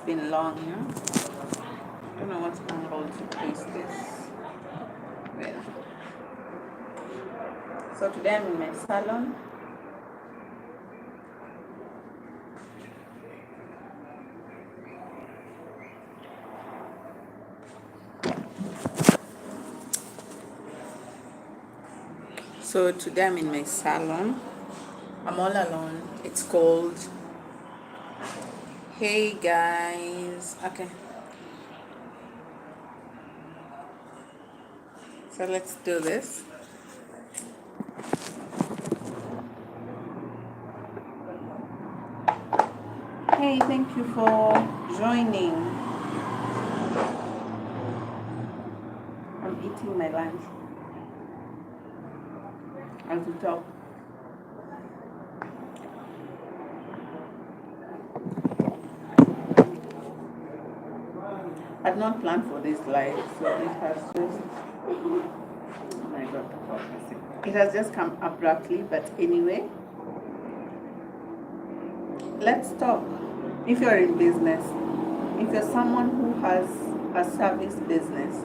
been long, yeah? I don't know what angle to place this. Well, so today I'm in my salon. So today I'm in my salon. I'm all alone. It's cold. Hey guys. Okay. So let's do this. Hey, thank you for joining. I'm eating my lunch as we talk. I've not planned for this live, so it has just, oh my god, it has just come abruptly. But anyway, let's talk. If you're in business, if you're someone who has a service business,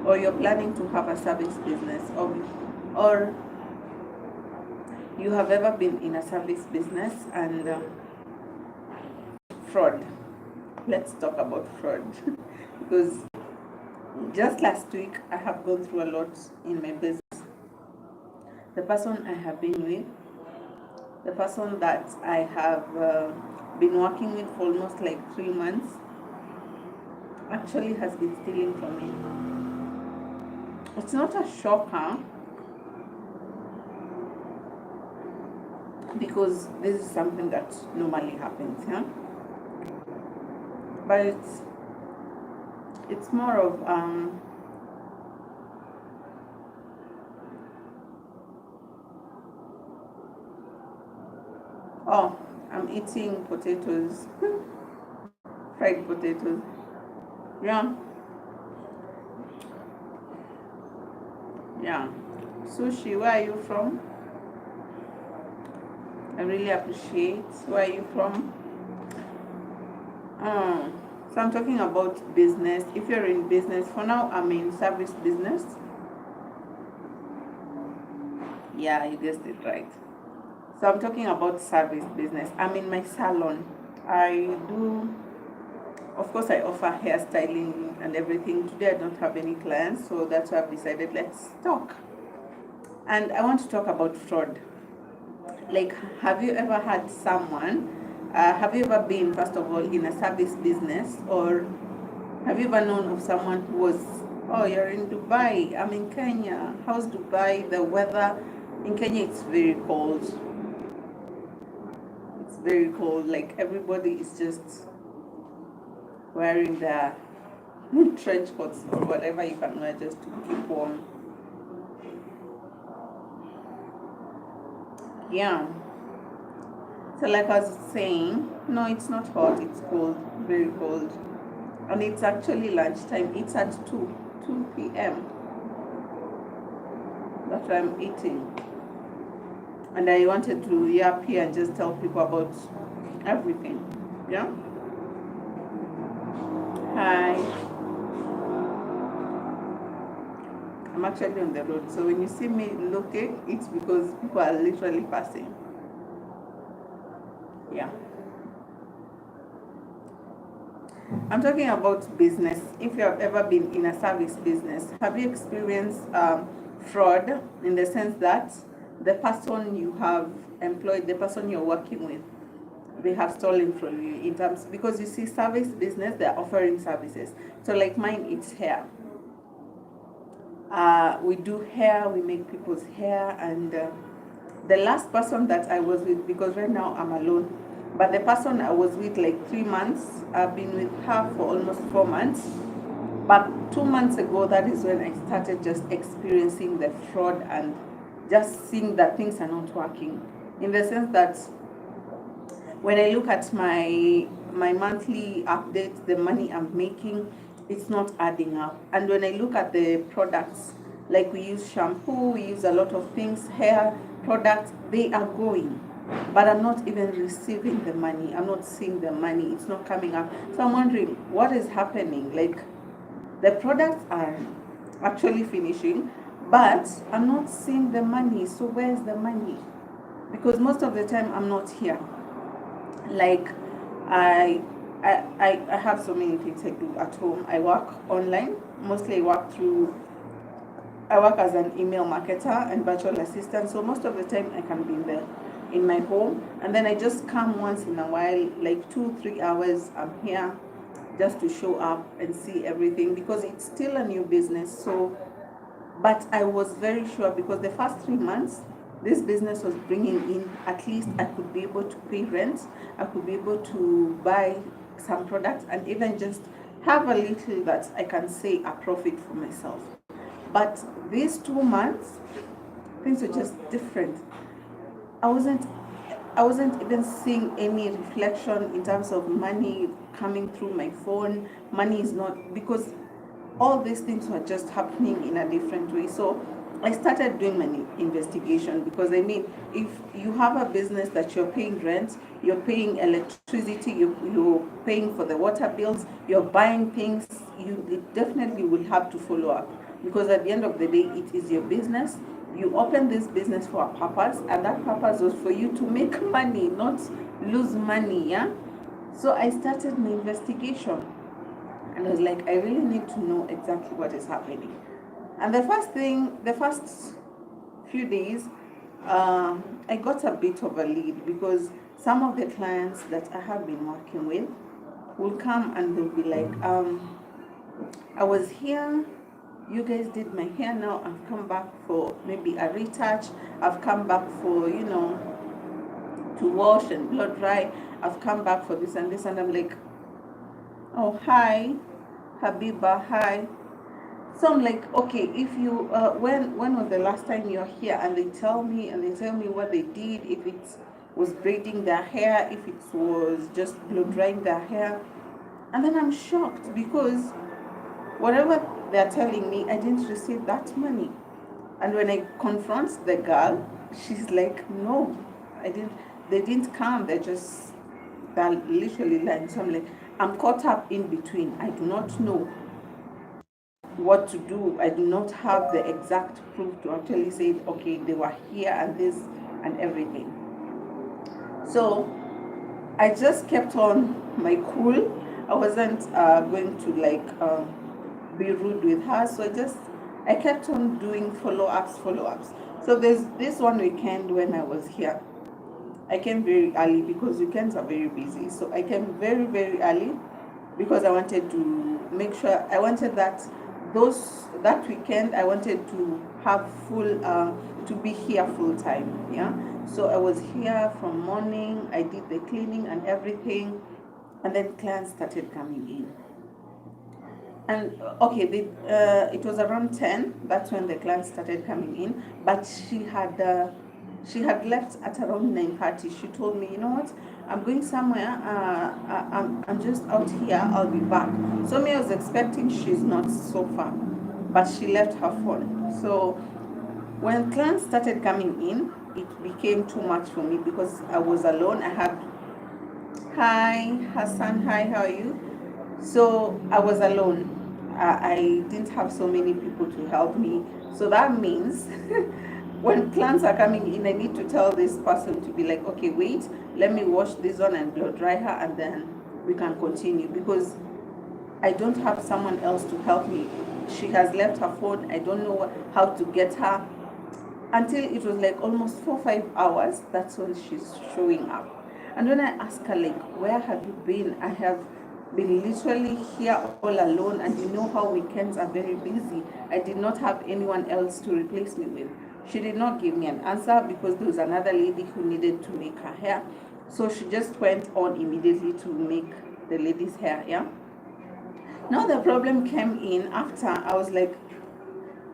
or you're planning to have a service business, or you have ever been in a service business and fraud. Let's talk about fraud because just last week I have gone through a lot in my business. The person I have been with, the person that I have been working with for almost like 3 months, actually has been stealing from me. It's not a shocker because this is something that normally happens, yeah. But it's more of oh, I'm eating potatoes, fried potatoes, yeah. Sushi, where are you from? I really appreciate. Where are you from? So I'm talking about business. If you're in business, for now I'm in service business. Yeah, you guessed it right. So I'm talking about service business. I'm in my salon. I do, of course, I offer hairstyling and everything. Today I don't have any clients, so that's why I've decided let's talk. And I want to talk about fraud. Like, have you ever had someone, have you ever been, first of all, in a service business, or have you ever known of someone who was, oh, you're in Dubai, I'm in Kenya, how's Dubai, the weather? In Kenya, it's very cold. It's very cold, like everybody is just wearing their trench coats or whatever you can wear just to keep warm. Yeah. So like I was saying, no, it's not hot, it's cold, very cold. And it's actually lunchtime. It's at 2 p.m. That's what I'm eating. And I wanted to yap here and just tell people about everything. Yeah? Hi. I'm actually on the road. So when you see me looking, it's because people are literally passing. Yeah. I'm talking about business. If you have ever been in a service business, have you experienced fraud in the sense that the person you have employed, the person you're working with, they have stolen from you in terms, because you see, service business, they're offering services. So like mine, it's hair. We do hair, we make people's hair, and the last person that I was with, because right now I'm alone, but the person I was with like 3 months, I've been with her for almost 4 months. But 2 months ago, that is when I started just experiencing the fraud and just seeing that things are not working. In the sense that when I look at my monthly updates, the money I'm making, it's not adding up. And when I look at the products, like we use shampoo, we use a lot of things, hair products, they are going. but I'm not even receiving the money. I'm not seeing the money. It's not coming up. So I'm wondering what is happening. Like, the products are actually finishing, but I'm not seeing the money. So where's the money? Because most of the time I'm not here. Like, I have so many things I do at home. I work online. Mostly I work as an email marketer and virtual assistant. So most of the time I can be in my home, and then I just come once in a while, like 2-3 hours. I'm here just to show up and see everything, because it's still a new business. So, but I was very sure, because the first 3 months this business was bringing in, at least I could be able to pay rent, I could be able to buy some products, and even just have a little that I can say a profit for myself. But these 2 months, things were just different. I wasn't even seeing any reflection in terms of money coming through my phone. Money is not, because all these things were just happening in a different way. So I started doing my investigation, because I mean, if you have a business that you're paying rent, you're paying electricity, you're paying for the water bills, you're buying things, you definitely will have to follow up, because at the end of the day, it is your business. You open this business for a purpose, and that purpose was for you to make money, not lose money. Yeah. So I started my investigation, and I was like, I really need to know exactly what is happening. And the first few days, I got a bit of a lead, because some of the clients that I have been working with will come and they'll be like, I was here, you guys did my hair, now I've come back for maybe a retouch, I've come back for, to wash and blow dry, I've come back for this and this, and I'm like, oh, hi, Habiba, hi. So I'm like, okay, if you, when was the last time you're here? And they tell me what they did, if it was braiding their hair, if it was just blow drying their hair. And then I'm shocked, because whatever they're telling me, I didn't receive that money. And when I confront the girl, she's like, no, I didn't, they didn't come, they're literally lying. So I'm like, I'm caught up in between. I do not know what to do. I do not have the exact proof to actually say, okay, they were here and this and everything. So I just kept on my cool. I wasn't going to be rude with her. So I kept on doing follow-ups. So there's this one weekend when I was here. I came very early, because weekends are very busy. So I came very, very early, because I wanted to make sure, I wanted that weekend, I wanted to have to be here full time. Yeah. So I was here from morning, I did the cleaning and everything, and then clients started coming in. And okay, it was around 10, that's when the clients started coming in, but she had left at around 9:30. She told me, you know what, I'm going somewhere, I'm just out here, I'll be back. So me, I was expecting she's not so far, but she left her phone. So when clients started coming in, it became too much for me, because I was alone. I had, hi Hassan, hi, how are you? So I was alone. I didn't have so many people to help me. So that means when clients are coming in, I need to tell this person to be like, okay, wait, let me wash this one and blow dry her, and then we can continue, because I don't have someone else to help me. She has left her phone. I don't know how to get her, until it was like almost 4-5 hours. That's when she's showing up. And when I ask her, like, where have you been? I have been literally here all alone, and you know how weekends are very busy. I did not have anyone else to replace me with. She did not give me an answer, because there was another lady who needed to make her hair. So she just went on immediately to make the lady's hair. Yeah. Now the problem came in after. I was like,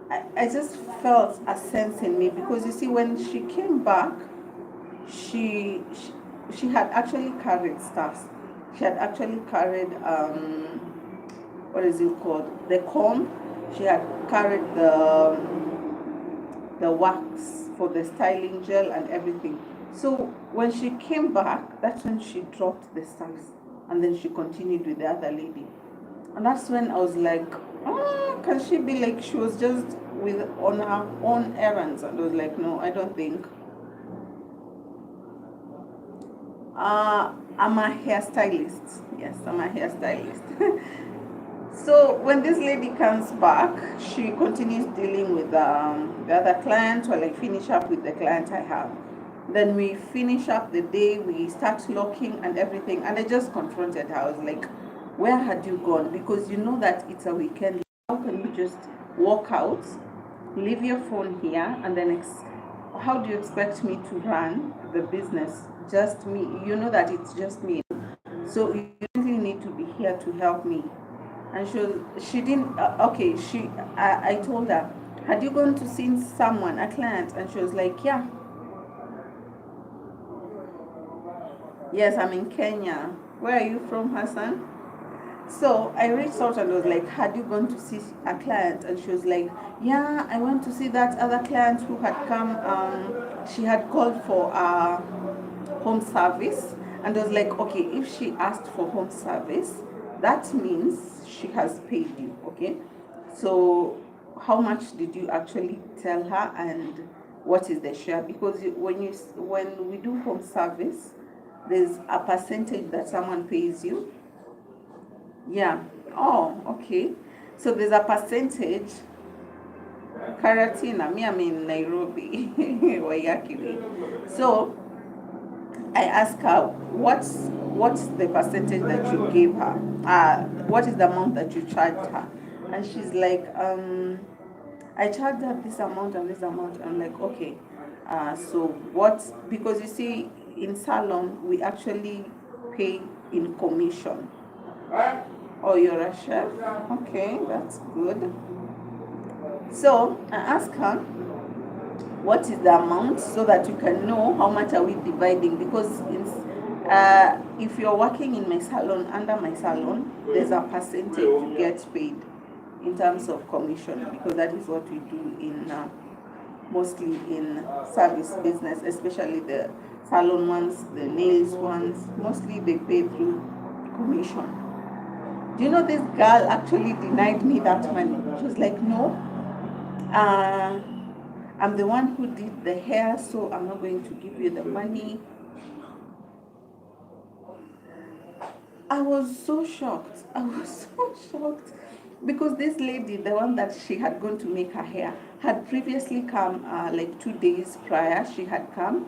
I just felt a sense in me, because you see, when she came back, she had actually carried stuff. She had actually carried what is it called? The comb. She had carried the wax for the styling gel and everything. So when she came back, that's when she dropped the service, and then she continued with the other lady. And that's when I was like, can she be like she was just with on her own errands? And I was like, no, I don't think. I'm a hairstylist. Yes, I'm a hairstylist. So when this lady comes back, she continues dealing with the other client while I finish up with the client I have. Then we finish up the day, we start locking and everything, and I just confronted her. I was like, where had you gone? Because you know that it's a weekend. How can you just walk out, leave your phone here, and then how do you expect me to run the business? Just me. You know that it's just me. So you really need to be here to help me. And she didn't, okay, I told her, had you gone to see someone, a client? And she was like, yeah. Yes, I'm in Kenya. Where are you from, Hassan? So I reached out and was like, had you gone to see a client? And she was like, yeah, I went to see that other client who had come. She had called for a home service. And I was like, okay, if she asked for home service, that means she has paid you, okay? So how much did you actually tell her, and what is the share? Because when we do home service, there's a percentage that someone pays you. Yeah. Oh, okay. So there's a percentage. Karatina, me, I'm in Nairobi, Wayakili. So I asked her, what's the percentage that you gave her? What is the amount that you charged her? And she's like, I charged her this amount and this amount. I'm like, okay. So what? Because you see, in salon we actually pay in commission. Oh, you're a chef? Okay, that's good. So I asked her, what is the amount, so that you can know how much are we dividing, because if you're working in my salon, under my salon, there's a percentage you get paid in terms of commission, because that is what we do in mostly in service business, especially the salon ones, the nails ones, mostly they pay through commission. Do you know this girl actually denied me that money? She was like, no, I'm the one who did the hair, so I'm not going to give you the money. I was so shocked. I was so shocked. Because this lady, the one that she had gone to make her hair, had previously come like 2 days prior. She had come.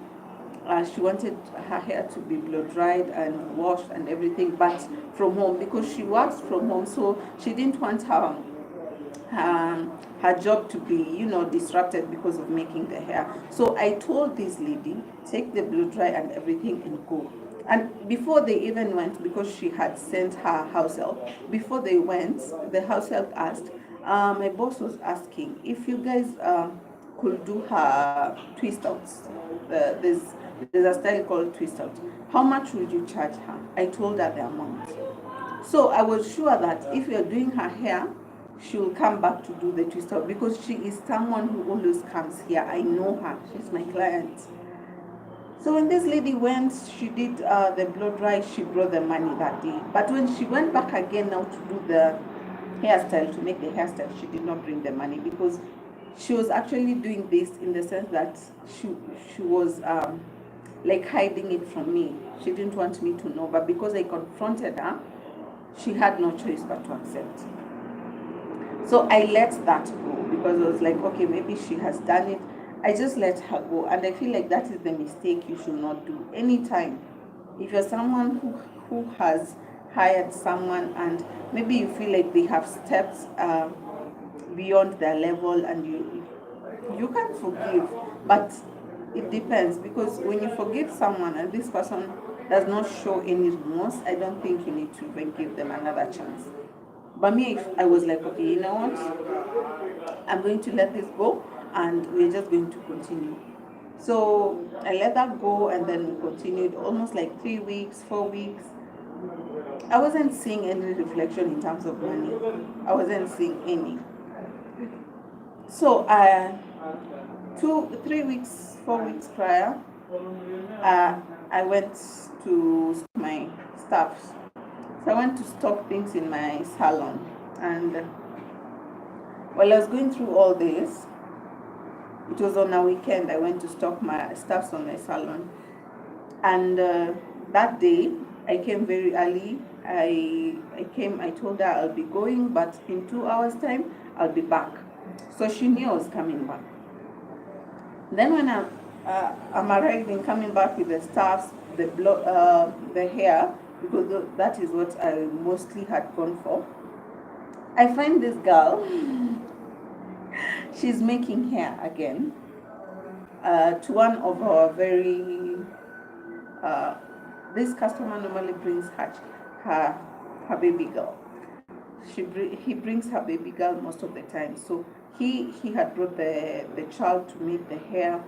She wanted her hair to be blow dried and washed and everything, but from home, because she works from home, so she didn't want her job to be, disrupted because of making the hair. So I told this lady, take the blow dry and everything and go. And before they even went, because she had sent her house help, before they went, the house help asked, my boss was asking if you guys could do her twist outs. There's a style called twist out. How much would you charge her? I told her the amount. So I was sure that if you're doing her hair, she will come back to do the twist out, because she is someone who always comes here. I know her. She's my client. So when this lady went, she did the blow dry, she brought the money that day. But when she went back again now to do the hairstyle, to make the hairstyle, she did not bring the money, because she was actually doing this in the sense that she was like hiding it from me. She didn't want me to know, but because I confronted her, she had no choice but to accept. So I let that go, because I was like, okay, maybe she has done it. I just let her go, and I feel like that is the mistake you should not do anytime. If you're someone who has hired someone, and maybe you feel like they have stepped beyond their level, and you can forgive, but it depends, because when you forgive someone and this person does not show any remorse, I don't think you need to even give them another chance. But me, if I was like, okay, you know what, I'm going to let this go, and we're just going to continue. So I let that go, and then we continued almost like 3 weeks, 4 weeks. I wasn't seeing any reflection in terms of money. I wasn't seeing any. So 3 weeks, 4 weeks prior, I went to my staffs. So I went to stock things in my salon, and while I was going through all this, it was on a weekend. I went to stock my stuffs on my salon, and that day I came very early. I came. I told her I'll be going, but in 2 hours' time I'll be back. So she knew I was coming back. Then when I'm arriving, coming back with the stuffs, the hair, because that is what I mostly had gone for. I find this girl. She's making hair again to one of our very. This customer normally brings her baby girl. He brings her baby girl most of the time. So he had brought the child to make the hair.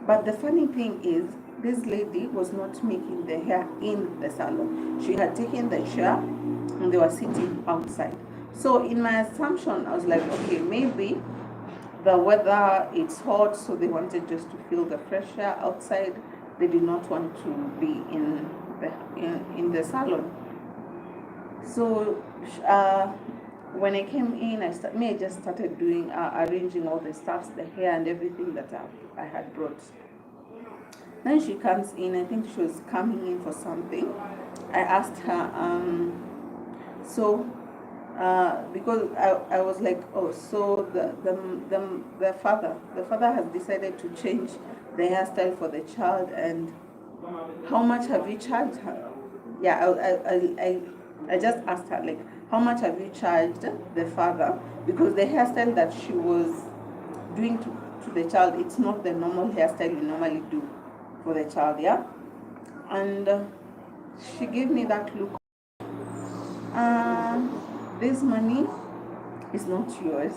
But the funny thing is, this lady was not making the hair in the salon. She had taken the chair and they were sitting outside. So in my assumption, I was like, okay, maybe the weather, it's hot, so they wanted just to feel the fresh air outside. They did not want to be in the salon. So when I came in, I just started doing arranging all the stuffs, the hair and everything that I had brought. Then she comes in. I think she was coming in for something. I asked her, because I was like, oh, so the father has decided to change the hairstyle for the child, and how much have you charged her? Yeah, I just asked her, like, how much have you charged the father? Because the hairstyle that she was doing to the child, it's not the normal hairstyle you normally do for the child, yeah? And she gave me that look. This money is not yours.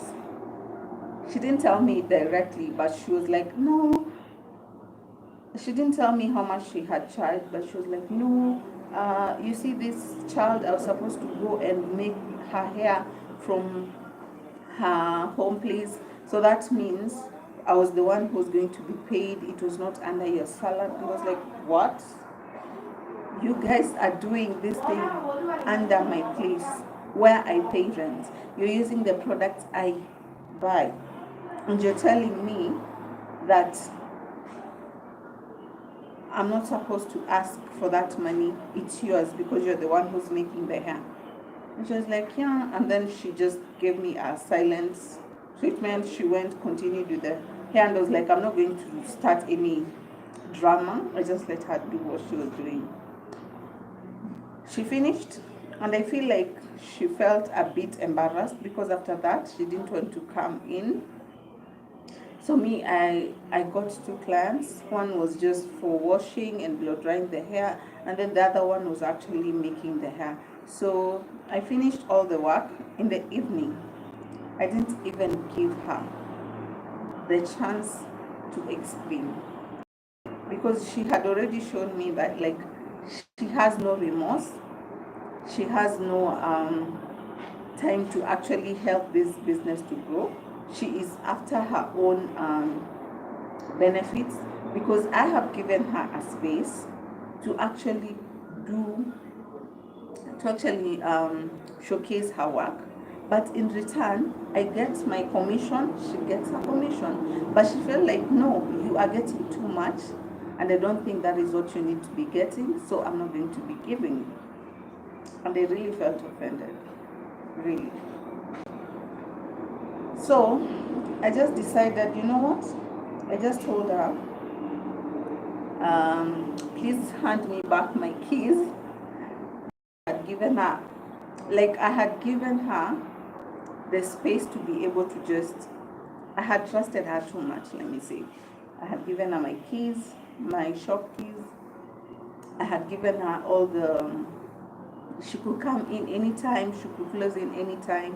She didn't tell me directly, but she was like, no. She didn't tell me how much she had charged, but she was like, no, you see this child, I was supposed to go and make her hair from her home place. So that means I was the one who was going to be paid. It was not under your salary. I was like, what? You guys are doing this thing under my place where I pay rent. You're using the products I buy. And you're telling me that I'm not supposed to ask for that money. It's yours because you're the one who's making the hair. And she was like, yeah. And then she just gave me a silence treatment. She continued with the hair, and I was like, I'm not going to start any drama. I just let her do what she was doing. She finished, and I feel like she felt a bit embarrassed because after that, she didn't want to come in. So me, I got 2 clients. One was just for washing and blow drying the hair, and then the other one was actually making the hair. So I finished all the work in the evening. I didn't even give her the chance to explain, because she had already shown me that, like, she has no remorse. She has no time to actually help this business to grow. She is after her own benefits, because I have given her a space to actually showcase her work. But in return, I get my commission, she gets her commission. But she felt like, no, you are getting too much, and I don't think that is what you need to be getting, so I'm not going to be giving you. And they really felt offended, really. So I just decided, you know what? I just told her, please hand me back my keys. I had given her the space to be able to just, I had trusted her too much, let me say. I had given her my keys, my shop keys. I had given her all the, she could come in anytime, she could close in anytime.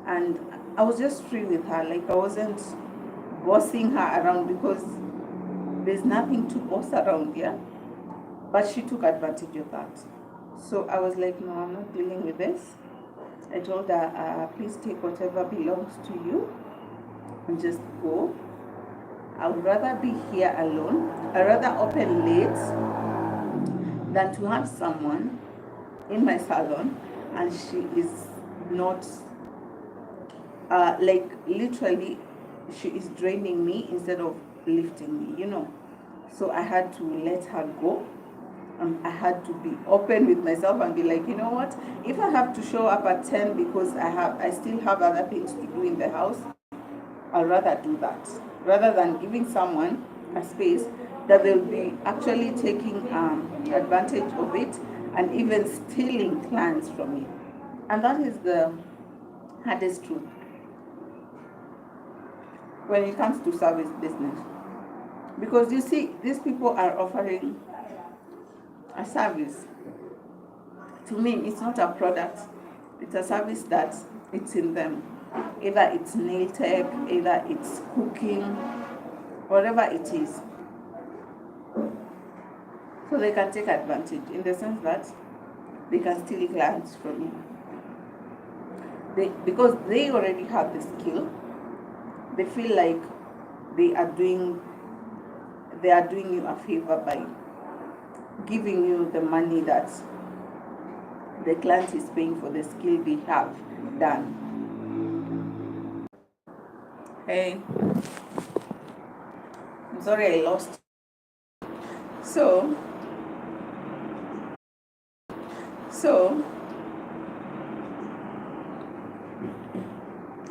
And I was just free with her, like I wasn't bossing her around, because there's nothing to boss around here. But she took advantage of that. So I was like, no, I'm not dealing with this. I told her, please take whatever belongs to you and just go. I would rather be here alone. I'd rather open late than to have someone in my salon and she is not like literally she is draining me instead of lifting me, so I had to let her go. I had to be open with myself and be like, you know what, if I have to show up at 10 because I still have other things to do in the house, I'd rather do that rather than giving someone a space that they'll be actually taking advantage of it and even stealing clients from me. And that is the hardest truth when it comes to service business. Because you see, these people are offering a service. To me, it's not a product, it's a service that it's in them. Either it's nail tech, either it's cooking, whatever it is. So they can take advantage in the sense that they can steal clients from you. Because they already have the skill, they feel like they are doing you a favor by giving you the money that the client is paying for the skill they have done. Hey, I'm sorry I lost. So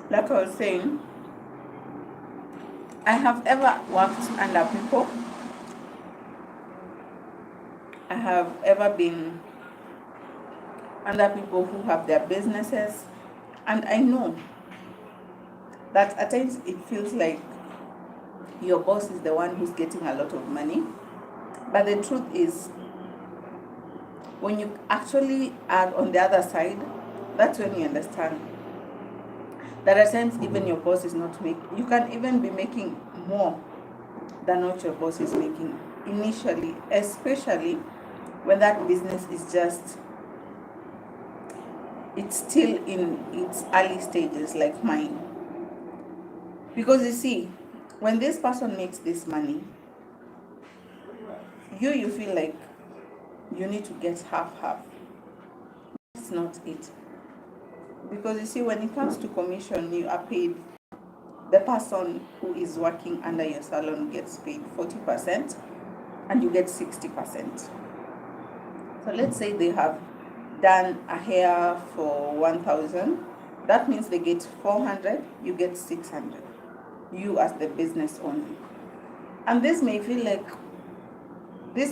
like I was saying, I have ever worked under people. I have ever been under people who have their businesses, and I know that at times it feels like your boss is the one who's getting a lot of money. But the truth is, when you actually are on the other side, that's when you understand that at times even your boss is not making, you can even be making more than what your boss is making initially, especially when that business is just, it's still in its early stages like mine. Because you see, when this person makes this money, you feel like you need to get half. It's not it. Because you see, when it comes to commission, you are paid, the person who is working under your salon gets paid 40% and you get 60%. So let's say they have done a hair for 1,000, that means they get 400, you get 600, you as the business owner. And this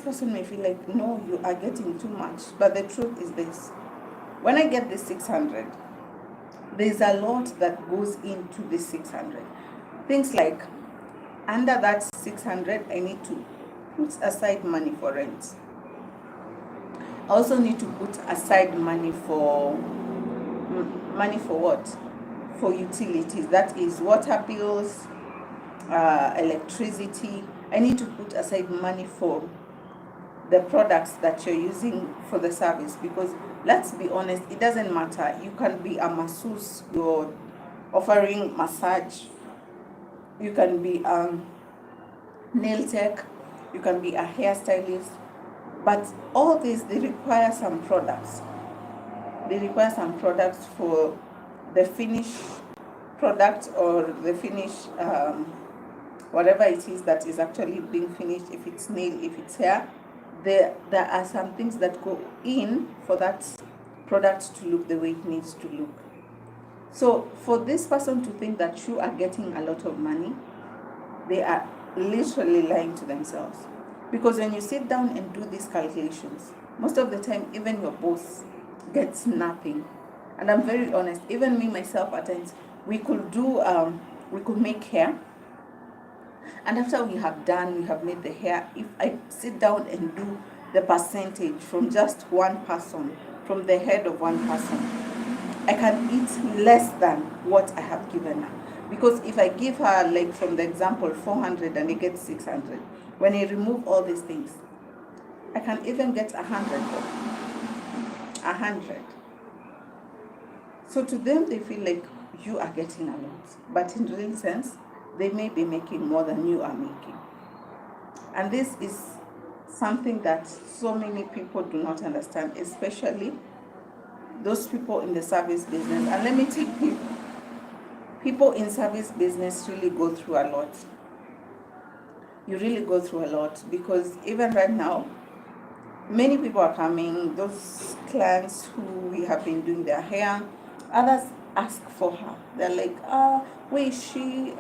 person may feel like, no, you are getting too much. But the truth is this: when I get the 600, there's a lot that goes into the 600. Things like, under that 600, I need to put aside money for rent. I also need to put aside money for what? For utilities. That is water bills, electricity. I need to put aside money for the products that you're using for the service, because let's be honest, it doesn't matter. You can be a masseuse, you're offering massage, you can be a nail tech, you can be a hairstylist, but all these, they require some products. They require some products for the finished product or the finished whatever it is that is actually being finished. If it's nail, if it's hair, there are some things that go in for that product to look the way it needs to look. So for this person to think that you are getting a lot of money, they are literally lying to themselves. Because when you sit down and do these calculations, most of the time even your boss gets nothing. And I'm very honest, even me myself at times, we could make hair, and after we have made the hair, if I sit down and do the percentage from just one person, from the head of one person, I can eat less than what I have given her. Because if I give her, like from the example, 400 and I get 600, when I remove all these things, I can even get 100. So to them, they feel like you are getting a lot. But in real sense, they may be making more than you are making. And this is something that so many people do not understand, especially those people in the service business. And let me tell you, people in service business really go through a lot. You really go through a lot, because even right now, many people are coming, those clients who we have been doing their hair, others ask for her. They're like, where is she?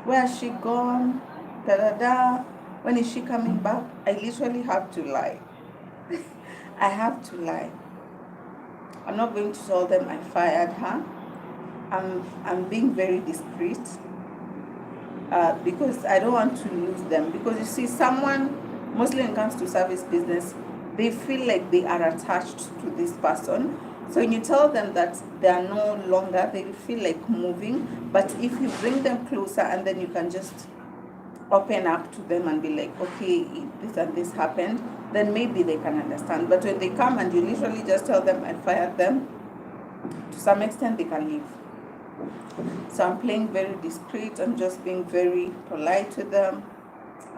Where has she gone? Da da da. When is she coming back? I literally have to lie. I have to lie. I'm not going to tell them I fired her. I'm being very discreet, because I don't want to lose them. Because you see, someone, mostly when it comes to service business, they feel like they are attached to this person. So when you tell them that they are no longer, they feel like moving. But if you bring them closer and then you can just open up to them and be like, okay, this and this happened, then maybe they can understand. But when they come and you literally just tell them I fired them, to some extent they can leave. So I'm playing very discreet. I'm just being very polite to them.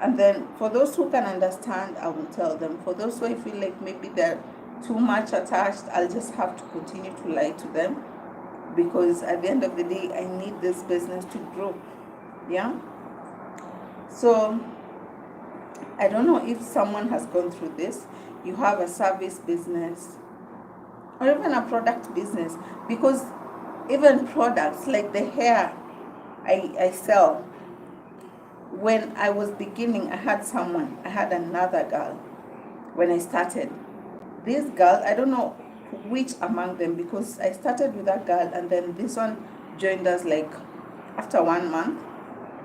And then for those who can understand, I will tell them. For those who I feel like maybe they're too much attached, I'll just have to continue to lie to them, because at the end of the day, I need this business to grow. Yeah? So I don't know if someone has gone through this. You have a service business or even a product business, because even products like the hair I sell, when I was beginning, I had another girl when I started. This girl, I don't know which among them, because I started with that girl and then this one joined us like after 1 month.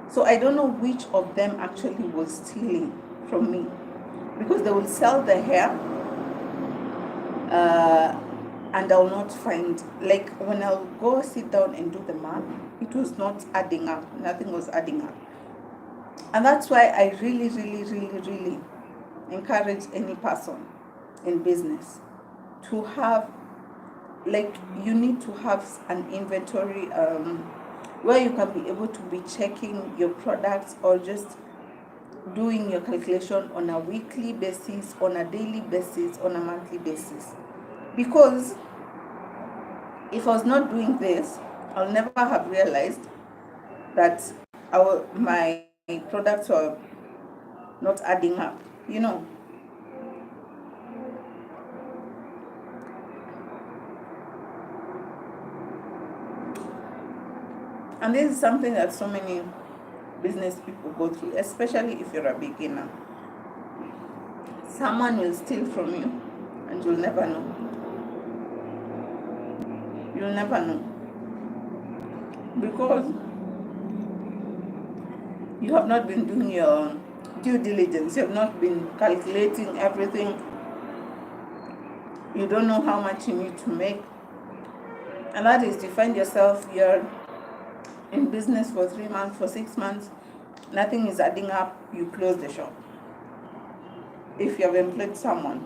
So I don't know which of them actually was stealing from me, because they will sell the hair and I'll not find, like when I'll go sit down and do the math, it was not adding up. Nothing was adding up. And that's why I really, really, really, really encourage any person in business to have, like, you need to have an inventory where you can be able to be checking your products, or just doing your calculation on a weekly basis, on a daily basis, on a monthly basis. Because if I was not doing this, I'll never have realized that my products were not adding up, you know. And this is something that so many business people go through, especially if you're a beginner. Someone will steal from you and you'll never know. You'll never know. Because you have not been doing your due diligence. You have not been calculating everything. You don't know how much you need to make. And that is, you find yourself, you're in business for 3 months, for 6 months, nothing is adding up, you close the shop. If you have employed someone.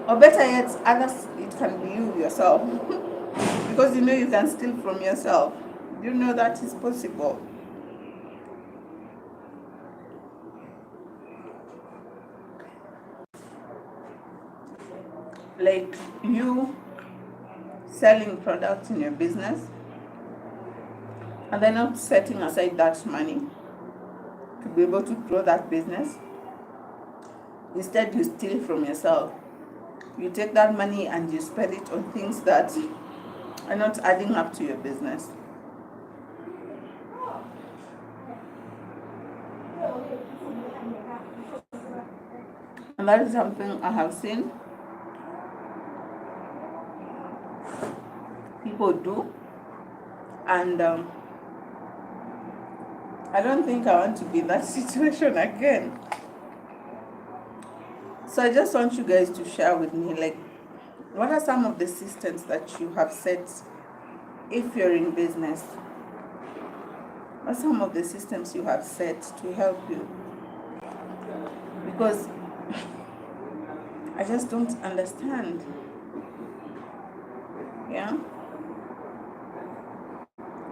Or better yet, others, it can be you yourself. Because you know you can steal from yourself. You know that is possible. Like you selling products in your business and then not setting aside that money to be able to grow that business. Instead, you steal from yourself. You take that money and you spend it on things that are not adding up to your business. And that is something I have seen people do. And I don't think I want to be in that situation again. So I just want you guys to share with me, like, what are some of the systems that you have set if you're in business? What are some of the systems you have set to help you? Because I just don't understand. Yeah?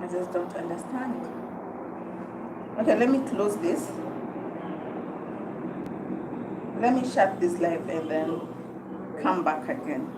I just don't understand. Okay, let me close this. Let me shut this live and then come back again.